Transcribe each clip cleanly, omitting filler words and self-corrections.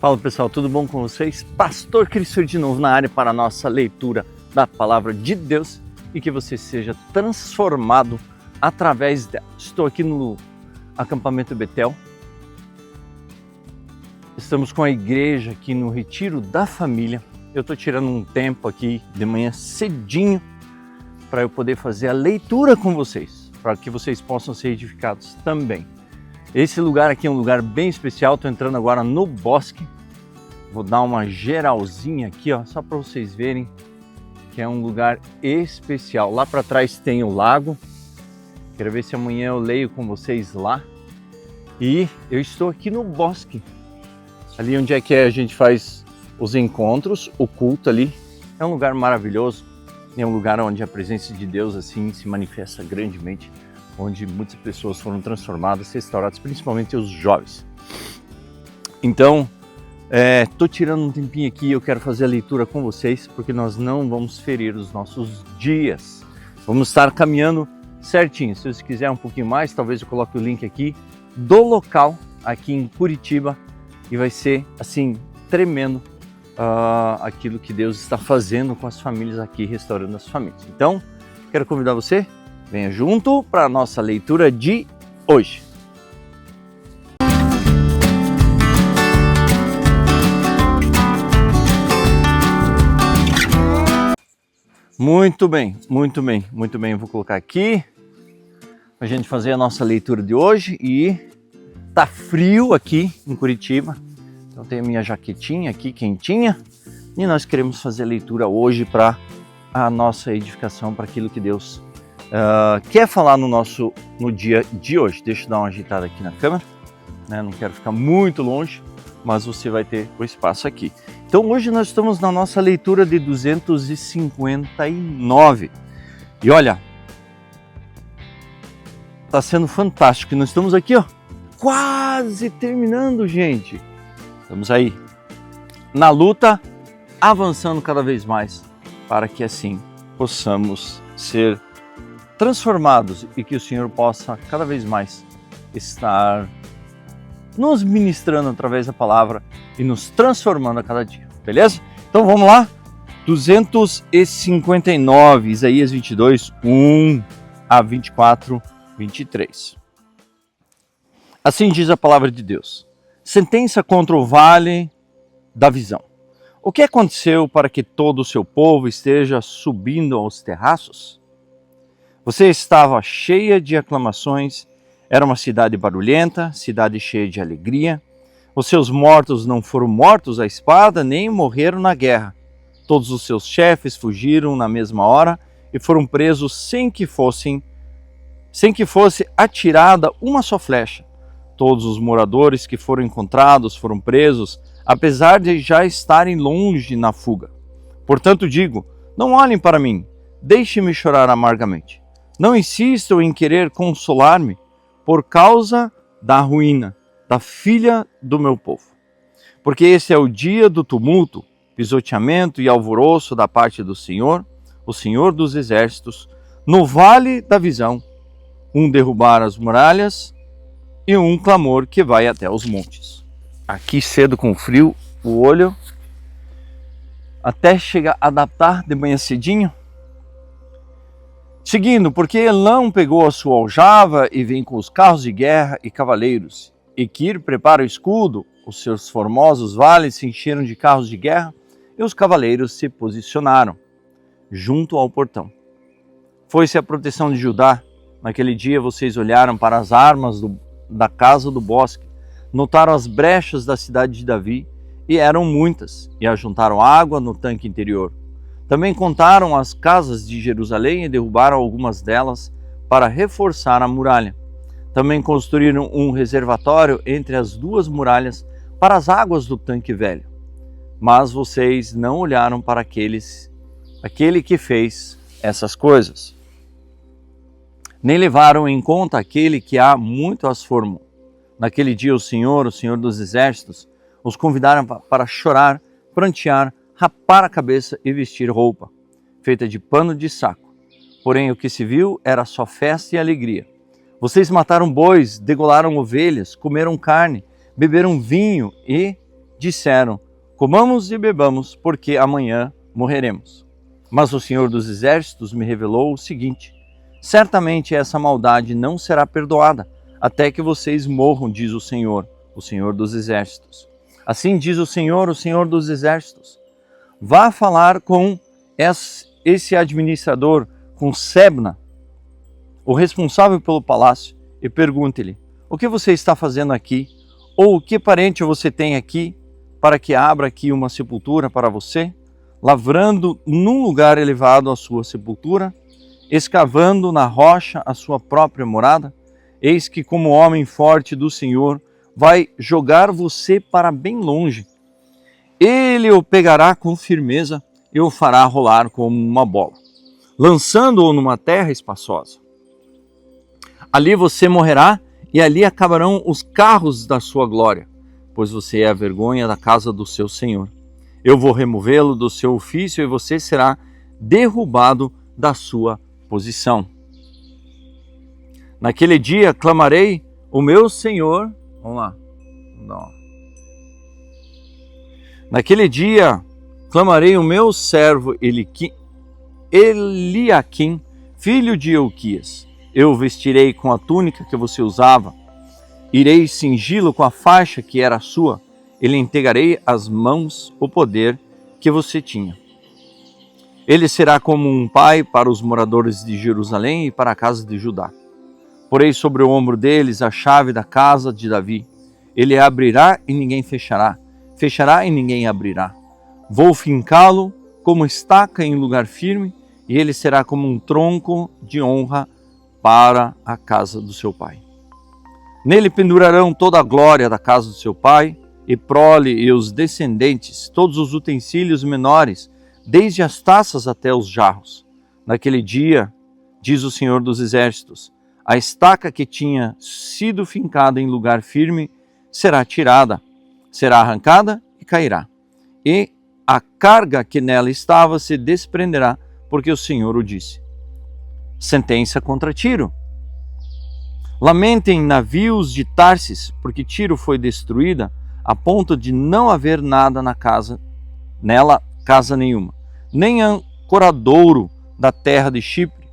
Fala pessoal, tudo bom com vocês? Pastor Cristo de novo na área para a nossa leitura da Palavra de Deus e que você seja transformado através dela. Estou aqui no acampamento Betel. Estamos com a igreja aqui no Retiro da Família. Eu estou tirando um tempo aqui de manhã cedinho para eu poder fazer a leitura com vocês, para que vocês possam ser edificados também. Esse lugar aqui é um lugar bem especial, estou entrando agora no bosque. Vou dar uma geralzinha aqui, ó, só para vocês verem que é um lugar especial. Lá para trás tem o lago, quero ver se amanhã eu leio com vocês lá. E eu estou aqui no bosque, ali onde é que a gente faz os encontros, o culto ali. É um lugar maravilhoso, é um lugar onde a presença de Deus assim se manifesta grandemente, onde muitas pessoas foram transformadas, restauradas, principalmente os jovens. Então, estou tirando um tempinho aqui e eu quero fazer a leitura com vocês, porque nós não vamos ferir os nossos dias. Vamos estar caminhando certinho. Se você quiser um pouquinho mais, talvez eu coloque o link aqui do local, aqui em Curitiba, e vai ser assim, tremendo aquilo que Deus está fazendo com as famílias aqui, restaurando as famílias. Então, quero convidar você, venha junto para a nossa leitura de hoje. Muito bem, muito bem, muito bem. Eu vou colocar aqui para a gente fazer a nossa leitura de hoje. E tá frio aqui em Curitiba, então tem a minha jaquetinha aqui quentinha e nós queremos fazer a leitura hoje para a nossa edificação, para aquilo que Deus quer falar no dia de hoje. Deixa eu dar uma agitada aqui na câmera, né? Não quero ficar muito longe, mas você vai ter o espaço aqui. Então hoje nós estamos na nossa leitura de 259. E olha, está sendo fantástico. Nós estamos aqui, ó, quase terminando, gente. Estamos aí na luta, avançando cada vez mais, para que assim possamos ser transformados e que o Senhor possa cada vez mais estar nos ministrando através da palavra e nos transformando a cada dia, beleza? Então vamos lá, 259, Isaías 22, 1 a 24, 23. Assim diz a palavra de Deus: sentença contra o vale da visão. O que aconteceu para que todo o seu povo esteja subindo aos terraços? Você estava cheia de aclamações, era uma cidade barulhenta, cidade cheia de alegria. Os seus mortos não foram mortos à espada, nem morreram na guerra. Todos os seus chefes fugiram na mesma hora e foram presos sem que fosse atirada uma só flecha. Todos os moradores que foram encontrados foram presos, apesar de já estarem longe na fuga. Portanto digo, não olhem para mim, deixem-me chorar amargamente. Não insistam em querer consolar-me por causa da ruína da filha do meu povo. Porque esse é o dia do tumulto, pisoteamento e alvoroço da parte do Senhor, o Senhor dos exércitos, no vale da visão, um derrubar as muralhas e um clamor que vai até os montes. Aqui cedo com frio, o olho, até chegar a adaptar de manhã cedinho. Seguindo, porque Elão pegou a sua aljava e vem com os carros de guerra e cavaleiros. E Quir prepara o escudo, os seus formosos vales se encheram de carros de guerra e os cavaleiros se posicionaram junto ao portão. Foi-se a proteção de Judá. Naquele dia vocês olharam para as armas da casa do bosque, notaram as brechas da cidade de Davi, e eram muitas, e ajuntaram água no tanque interior. Também contaram as casas de Jerusalém e derrubaram algumas delas para reforçar a muralha. Também construíram um reservatório entre as duas muralhas para as águas do tanque velho. Mas vocês não olharam para aquele que fez essas coisas. Nem levaram em conta aquele que há muito as formou. Naquele dia o Senhor dos exércitos, os convidaram para chorar, prantear, rapar a cabeça e vestir roupa, feita de pano de saco. Porém, o que se viu era só festa e alegria. Vocês mataram bois, degolaram ovelhas, comeram carne, beberam vinho e disseram: comamos e bebamos, porque amanhã morreremos. Mas o Senhor dos Exércitos me revelou o seguinte: certamente essa maldade não será perdoada, até que vocês morram, diz o Senhor dos Exércitos. Assim diz o Senhor dos Exércitos: vá falar com esse administrador, com Sebna, o responsável pelo palácio, e pergunte-lhe: o que você está fazendo aqui? Ou que parente você tem aqui, para que abra aqui uma sepultura para você, lavrando num lugar elevado a sua sepultura, escavando na rocha a sua própria morada? Eis que, como homem forte do Senhor, vai jogar você para bem longe. Ele o pegará com firmeza e o fará rolar como uma bola, lançando-o numa terra espaçosa. Ali você morrerá, e ali acabarão os carros da sua glória, pois você é a vergonha da casa do seu Senhor. Eu vou removê-lo do seu ofício, e você será derrubado da sua posição. Naquele dia clamarei o meu Senhor. Vamos lá. Não. Naquele dia clamarei o meu servo Eliaquim, filho de Euquias. Eu o vestirei com a túnica que você usava, irei cingi-lo com a faixa que era sua, e lhe entregarei às mãos o poder que você tinha. Ele será como um pai para os moradores de Jerusalém e para a casa de Judá. Porei sobre o ombro deles a chave da casa de Davi. Ele abrirá e ninguém fechará, fechará e ninguém abrirá. Vou fincá-lo como estaca em lugar firme, e ele será como um tronco de honra para a casa do seu pai. Nele pendurarão toda a glória da casa do seu pai, e prole e os descendentes, todos os utensílios menores, desde as taças até os jarros. Naquele dia, diz o Senhor dos Exércitos, a estaca que tinha sido fincada em lugar firme será tirada, será arrancada e cairá. E a carga que nela estava se desprenderá, porque o Senhor o disse. Sentença contra Tiro. Lamentem navios de Tarsis, porque Tiro foi destruída a ponto de não haver nada nela casa nenhuma, nem ancoradouro da terra de Chipre.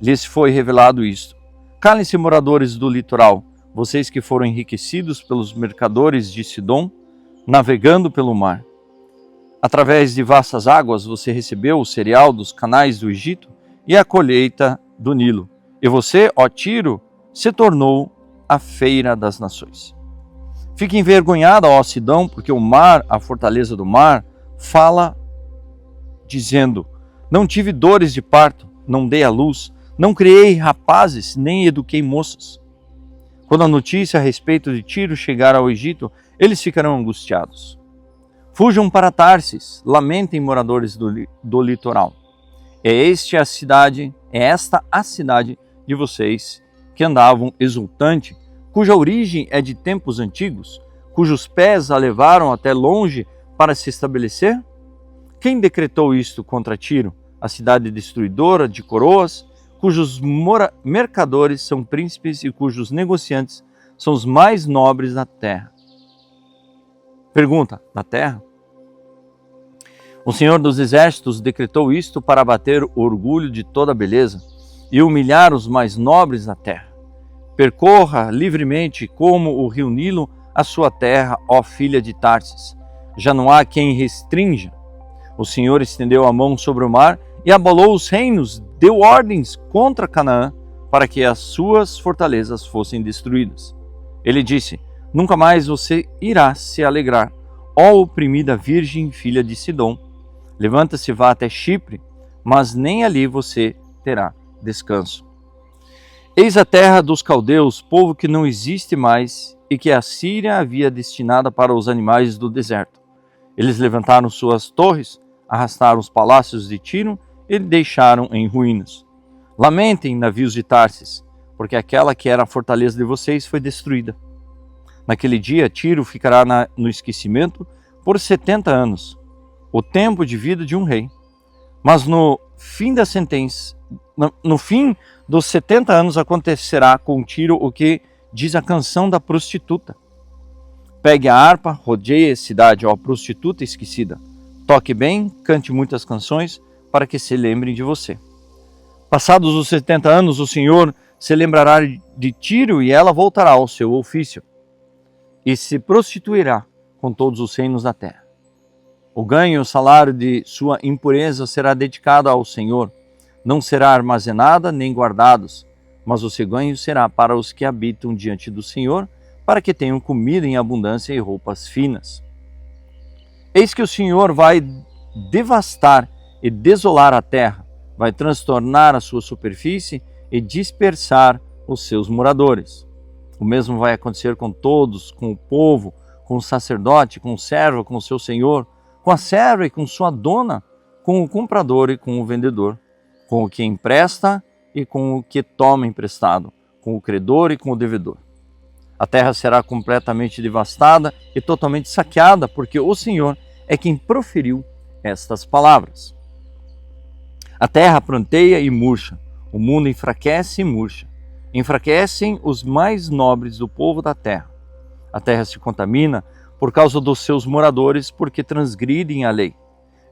Lhes foi revelado isto. Calem-se, moradores do litoral, vocês que foram enriquecidos pelos mercadores de Sidom, navegando pelo mar. Através de vastas águas você recebeu o cereal dos canais do Egito e a colheita do Nilo. E você, ó Tiro, se tornou a feira das nações. Fique envergonhada, ó Sidom, porque o mar, a fortaleza do mar, fala dizendo: não tive dores de parto, não dei à luz, não criei rapazes, nem eduquei moças. Quando a notícia a respeito de Tiro chegar ao Egito, eles ficarão angustiados. Fujam para Tarsis, lamentem, moradores do litoral. É esta a cidade de vocês que andavam exultante, cuja origem é de tempos antigos, cujos pés a levaram até longe para se estabelecer? Quem decretou isto contra Tiro, a cidade destruidora de coroas, cujos mercadores são príncipes e cujos negociantes são os mais nobres da terra? Pergunta: da terra? O Senhor dos Exércitos decretou isto para abater o orgulho de toda a beleza e humilhar os mais nobres da terra. Percorra livremente como o rio Nilo a sua terra, ó filha de Tarsis. Já não há quem restrinja. O Senhor estendeu a mão sobre o mar e abalou os reinos, deu ordens contra Canaã para que as suas fortalezas fossem destruídas. Ele disse: nunca mais você irá se alegrar, ó oprimida virgem filha de Sidom. Levanta-se e vá até Chipre, mas nem ali você terá descanso. Eis a terra dos caldeus, povo que não existe mais e que a Síria havia destinada para os animais do deserto. Eles levantaram suas torres, arrastaram os palácios de Tiro e deixaram em ruínas. Lamentem, navios de Tarsis, porque aquela que era a fortaleza de vocês foi destruída. Naquele dia, Tiro ficará no esquecimento por 70 anos, o tempo de vida de um rei. Mas no fim dos 70 anos acontecerá com Tiro o que diz a canção da prostituta. Pegue a harpa, rodeie a cidade, ó prostituta esquecida. Toque bem, cante muitas canções, para que se lembrem de você. Passados os 70 anos, o Senhor se lembrará de Tiro e ela voltará ao seu ofício e se prostituirá com todos os reinos da terra. O ganho e o salário de sua impureza será dedicado ao Senhor. Não será armazenada nem guardados, mas o seu ganho será para os que habitam diante do Senhor, para que tenham comida em abundância e roupas finas. Eis que o Senhor vai devastar e desolar a terra, vai transtornar a sua superfície e dispersar os seus moradores. O mesmo vai acontecer com todos, com o povo, com o sacerdote, com o servo, com o seu senhor, com a serva e com sua dona, com o comprador e com o vendedor, com o que empresta e com o que toma emprestado, com o credor e com o devedor. A terra será completamente devastada e totalmente saqueada, porque o Senhor é quem proferiu estas palavras. A terra pranteia e murcha, o mundo enfraquece e murcha. Enfraquecem os mais nobres do povo da terra. A terra se contamina por causa dos seus moradores, porque transgridem a lei,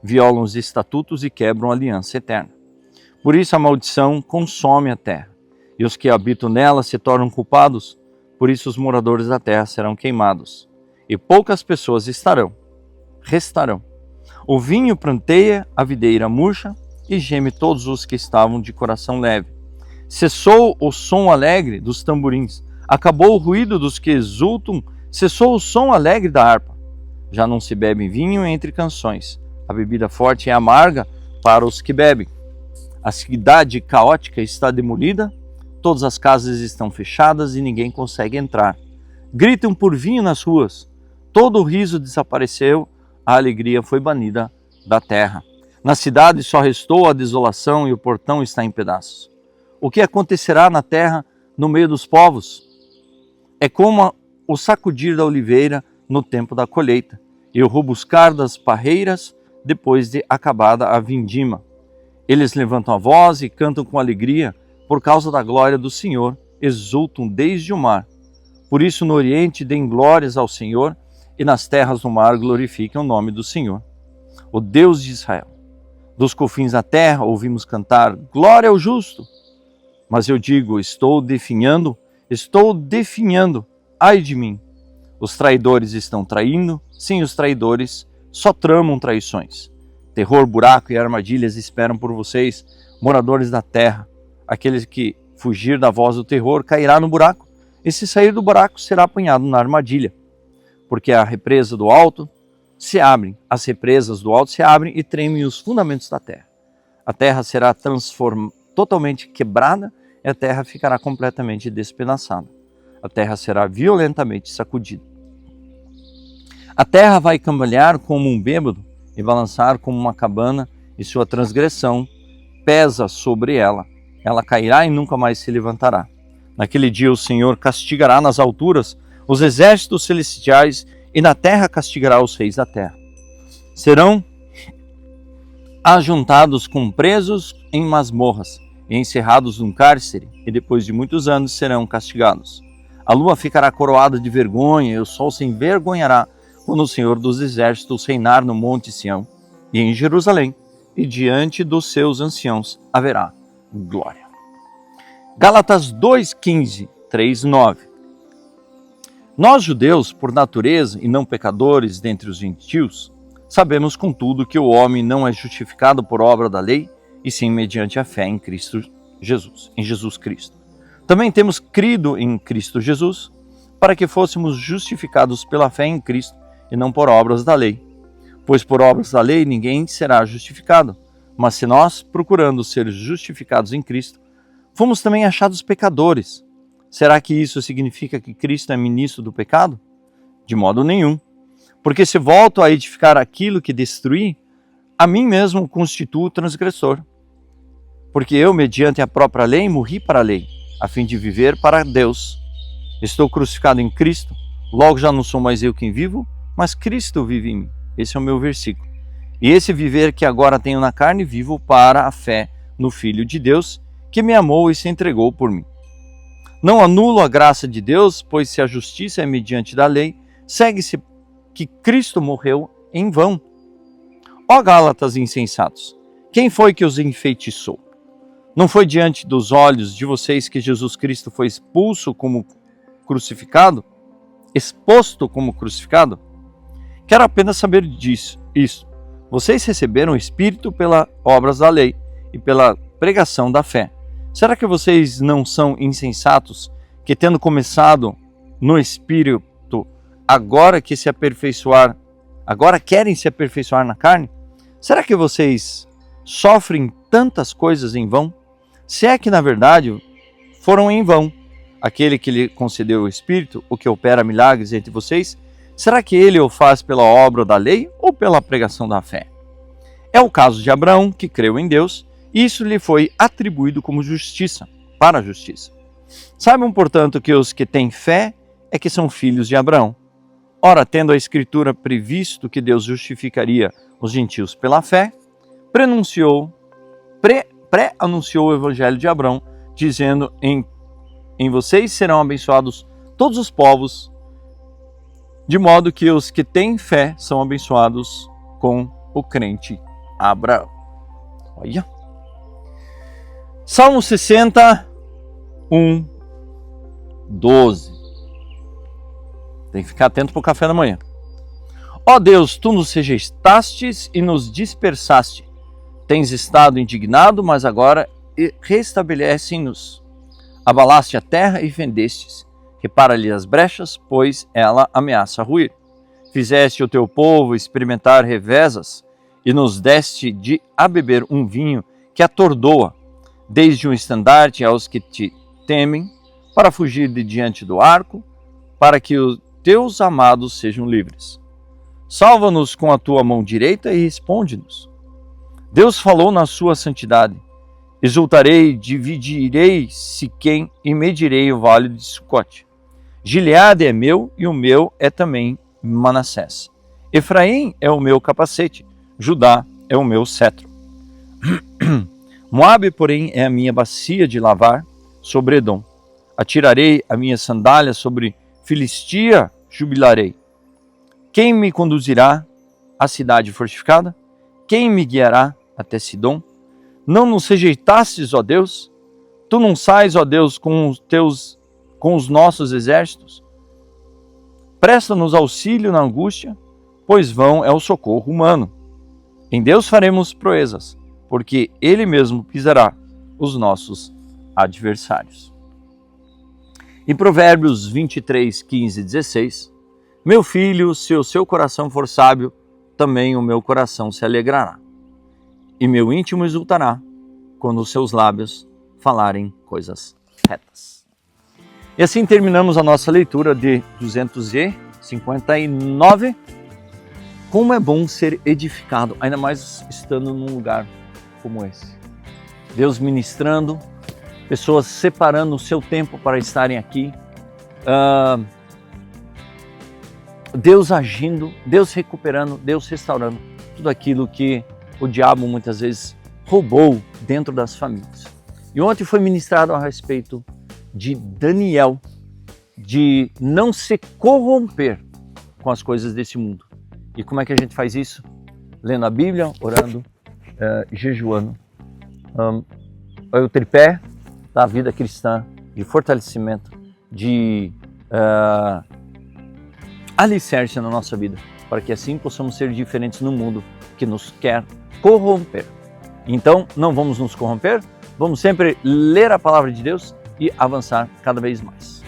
violam os estatutos e quebram a aliança eterna. Por isso a maldição consome a terra, e os que habitam nela se tornam culpados. Por isso os moradores da terra serão queimados, e poucas pessoas restarão. O vinho pranteia, a videira murcha, e geme todos os que estavam de coração leve. Cessou o som alegre dos tamborins, acabou o ruído dos que exultam, cessou o som alegre da harpa. Já não se bebe vinho entre canções, a bebida forte é amarga para os que bebem. A cidade caótica está demolida, todas as casas estão fechadas e ninguém consegue entrar. Gritam por vinho nas ruas, todo o riso desapareceu, a alegria foi banida da terra. Na cidade só restou a desolação e o portão está em pedaços. O que acontecerá na terra no meio dos povos? É como o sacudir da oliveira no tempo da colheita e o robuscar das parreiras depois de acabada a vindima. Eles levantam a voz e cantam com alegria por causa da glória do Senhor, exultam desde o mar. Por isso no Oriente deem glórias ao Senhor e nas terras do mar glorifiquem o nome do Senhor, o Deus de Israel. Dos confins da terra ouvimos cantar, glória ao justo. Mas eu digo, estou definhando, ai de mim. Os traidores estão traindo, sim, os traidores só tramam traições. Terror, buraco e armadilhas esperam por vocês, moradores da terra. Aqueles que fugir da voz do terror cairá no buraco, e se sair do buraco será apanhado na armadilha. Porque a represa do alto se abrem, as represas do alto se abrem e tremem os fundamentos da terra. A terra será totalmente quebrada e a terra ficará completamente despedaçada. A terra será violentamente sacudida. A terra vai cambalear como um bêbado e balançar como uma cabana, e sua transgressão pesa sobre ela. Ela cairá e nunca mais se levantará. Naquele dia o Senhor castigará nas alturas os exércitos celestiais e na terra castigará os reis da terra. Serão ajuntados com presos em masmorras e encerrados num cárcere, e depois de muitos anos serão castigados. A lua ficará coroada de vergonha e o sol se envergonhará quando o Senhor dos exércitos reinar no monte Sião e em Jerusalém, e diante dos seus anciãos haverá glória. Gálatas 2:15, 3:9. Nós, judeus, por natureza e não pecadores dentre os gentios, sabemos contudo que o homem não é justificado por obra da lei, e sim mediante a fé em Cristo Jesus, em Jesus Cristo. Também temos crido em Cristo Jesus, para que fôssemos justificados pela fé em Cristo e não por obras da lei. Pois por obras da lei ninguém será justificado, mas se nós, procurando ser justificados em Cristo, fomos também achados pecadores, será que isso significa que Cristo é ministro do pecado? De modo nenhum. Porque se volto a edificar aquilo que destruí, a mim mesmo constituo transgressor. Porque eu, mediante a própria lei, morri para a lei, a fim de viver para Deus. Estou crucificado em Cristo, logo já não sou mais eu quem vivo, mas Cristo vive em mim. Esse é o meu versículo. E esse viver que agora tenho na carne, vivo para a fé no Filho de Deus, que me amou e se entregou por mim. Não anulo a graça de Deus, pois se a justiça é mediante da lei, segue-se que Cristo morreu em vão. Ó Gálatas insensatos, quem foi que os enfeitiçou? Não foi diante dos olhos de vocês que Jesus Cristo foi expulso como crucificado? Exposto como crucificado? Quero apenas saber isso. Vocês receberam o Espírito pelas obras da lei e pela pregação da fé. Será que vocês não são insensatos que, tendo começado no Espírito, agora querem se aperfeiçoar na carne? Será que vocês sofrem tantas coisas em vão? Se é que, na verdade, foram em vão aquele que lhe concedeu o Espírito, o que opera milagres entre vocês, será que ele o faz pela obra da lei ou pela pregação da fé? É o caso de Abraão, que creu em Deus, e isso lhe foi atribuído como justiça, para a justiça. Saibam, portanto, que os que têm fé é que são filhos de Abraão. Ora, tendo a Escritura previsto que Deus justificaria os gentios pela fé, pré-anunciou o evangelho de Abraão, dizendo: em vocês serão abençoados todos os povos, de modo que os que têm fé são abençoados com o crente Abraão. Olha. Salmo 61, 12. Tem que ficar atento para o café da manhã. Ó Deus, tu nos rejeitastes e nos dispersaste. Tens estado indignado, mas agora restabelece-nos. Abalaste a terra e fendestes. Repara-lhe as brechas, pois ela ameaça ruir. Fizeste o teu povo experimentar revezas e nos deste a beber um vinho que atordoa, desde um estandarte aos que te temem, para fugir de diante do arco, para que os teus amados sejam livres. Salva-nos com a tua mão direita e responde-nos. Deus falou na sua santidade. Exultarei, dividirei Siquém e medirei o vale de Sucote. Gileade é meu e o meu é também Manassés. Efraim é o meu capacete, Judá é o meu cetro. Moabe, porém, é a minha bacia de lavar sobre Edom. Atirarei a minha sandália sobre Filistia, jubilarei. Quem me conduzirá à cidade fortificada? Quem me guiará até Sidom? Não nos rejeitastes, ó Deus? Tu não sais, ó Deus, com os nossos exércitos? Presta-nos auxílio na angústia, pois vão é o socorro humano. Em Deus faremos proezas, porque Ele mesmo pisará os nossos adversários. Em Provérbios 23, 15 e 16, meu filho, se o seu coração for sábio, também o meu coração se alegrará, e meu íntimo exultará, quando os seus lábios falarem coisas retas. E assim terminamos a nossa leitura de 259. Como é bom ser edificado, ainda mais estando num lugar como esse. Deus ministrando, pessoas separando o seu tempo para estarem aqui, Deus agindo, Deus recuperando, Deus restaurando tudo aquilo que o diabo muitas vezes roubou dentro das famílias. E ontem foi ministrado a respeito de Daniel, de não se corromper com as coisas desse mundo. E como é que a gente faz isso? Lendo a Bíblia, orando, jejuando. É o tripé da vida cristã, de fortalecimento, de alicerce na nossa vida, para que assim possamos ser diferentes no mundo que nos quer corromper. Então, não vamos nos corromper, vamos sempre ler a palavra de Deus e avançar cada vez mais.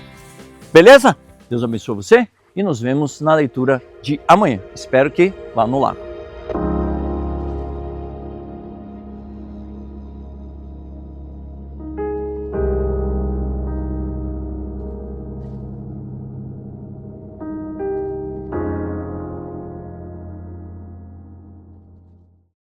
Beleza? Deus abençoe você e nos vemos na leitura de amanhã. Espero que vá no lago.